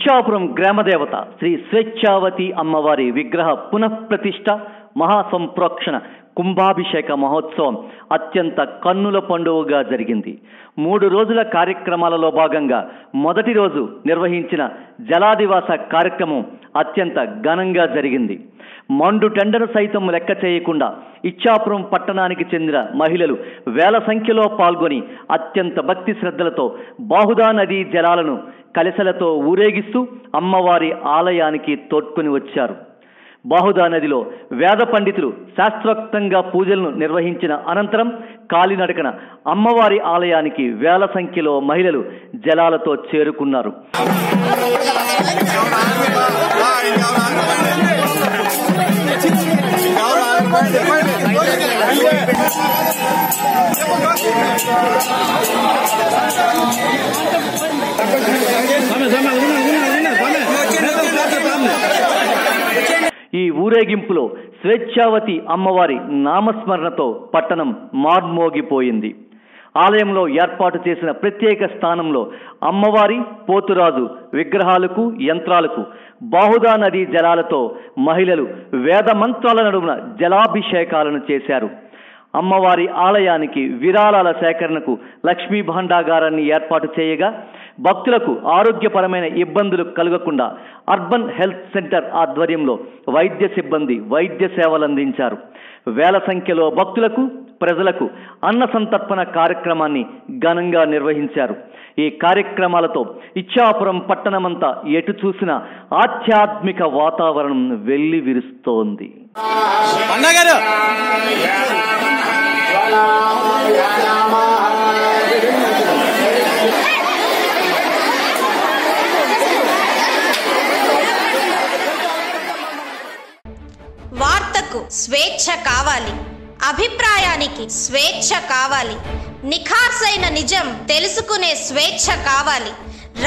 ఇచ్చాపురం గ్రామదేవత శ్రీ స్వేచ్ఛావతి అమ్మవారి విగ్రహ పునఃప్రతిష్ఠ మహాసంప్రోక్షణ కుంభాభిషేక మహోత్సవం అత్యంత కన్నుల పండుగగా జరిగింది. 3 రోజుల కార్యక్రమాలలో భాగంగా మొదటి రోజు నిర్వహించిన జలాదివాస కార్యక్రమం అత్యంత ఘనంగా జరిగింది. మండు టెండను సైతం లెక్క చేయకుండా ఇచ్చాపురం పట్టణానికి చెందిన మహిళలు వేల సంఖ్యలో పాల్గొని అత్యంత భక్తి శ్రద్ధలతో బాహుదా నదీ జలాలను కలశలతో ఊరేగిస్తూ అమ్మవారి ఆలయానికి తోడ్కొని వచ్చారు. బాహుదా నదిలో వేద పండితులు శాస్త్రోక్తంగా పూజలను నిర్వహించిన అనంతరం కాలినడకన అమ్మవారి ఆలయానికి వేల సంఖ్యలో మహిళలు జలాలతో చేరుకున్నారు. ఈ ఊరేగింపులో స్వేచ్ఛావతి అమ్మవారి నామస్మరణతో పట్టణం మార్మోగిపోయింది. ఆలయంలో ఏర్పాటు చేసిన ప్రత్యేక స్థానంలో అమ్మవారి, పోతురాజు విగ్రహాలకు, యంత్రాలకు బాహుదా నదీ జలాలతో మహిళలు వేద మంత్రాల నడుమున జలాభిషేకాలను చేశారు. అమ్మవారి ఆలయానికి విరాళాల సేకరణకు లక్ష్మీ భాండాగారాన్ని ఏర్పాటు చేయగా భక్తులకు ఆరోగ్యపరమైన ఇబ్బందులు కలగకుండా అర్బన్ హెల్త్ సెంటర్ ఆధ్వర్యంలో వైద్య సిబ్బంది వైద్య సేవలు అందించారు. వేల సంఖ్యలో భక్తులకు, ప్రజలకు అన్న సంతర్పణ కార్యక్రమాన్ని ఘనంగా నిర్వహించారు. ఈ కార్యక్రమాలతో ఇచ్చాపురం పట్టణమంతా ఎటు చూసినా ఆధ్యాత్మిక వాతావరణం వెల్లి విరుస్తోంది. వార్తకు స్వేచ్ఛ కావాలి, అభిప్రాయానికి స్వేచ్ఛ కావాలి, నిఖార్సైన నిజం తెలుసుకునే స్వేచ్ఛ కావాలి,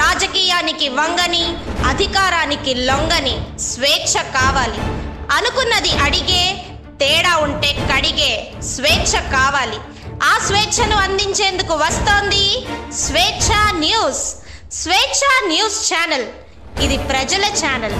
రాజకీయానికి వంగని, అధికారానికి లొంగని స్వేచ్ఛ కావాలి, అనుకున్నది అడిగే, తేడా ఉంటే కడిగే స్వేచ్ఛ కావాలి. ఆ స్వేచ్ఛను అందించేందుకు వస్తోంది స్వేచ్ఛ న్యూస్. స్వేచ్ఛ న్యూస్ ఛానల్ ఇది ప్రజల ఛానల్.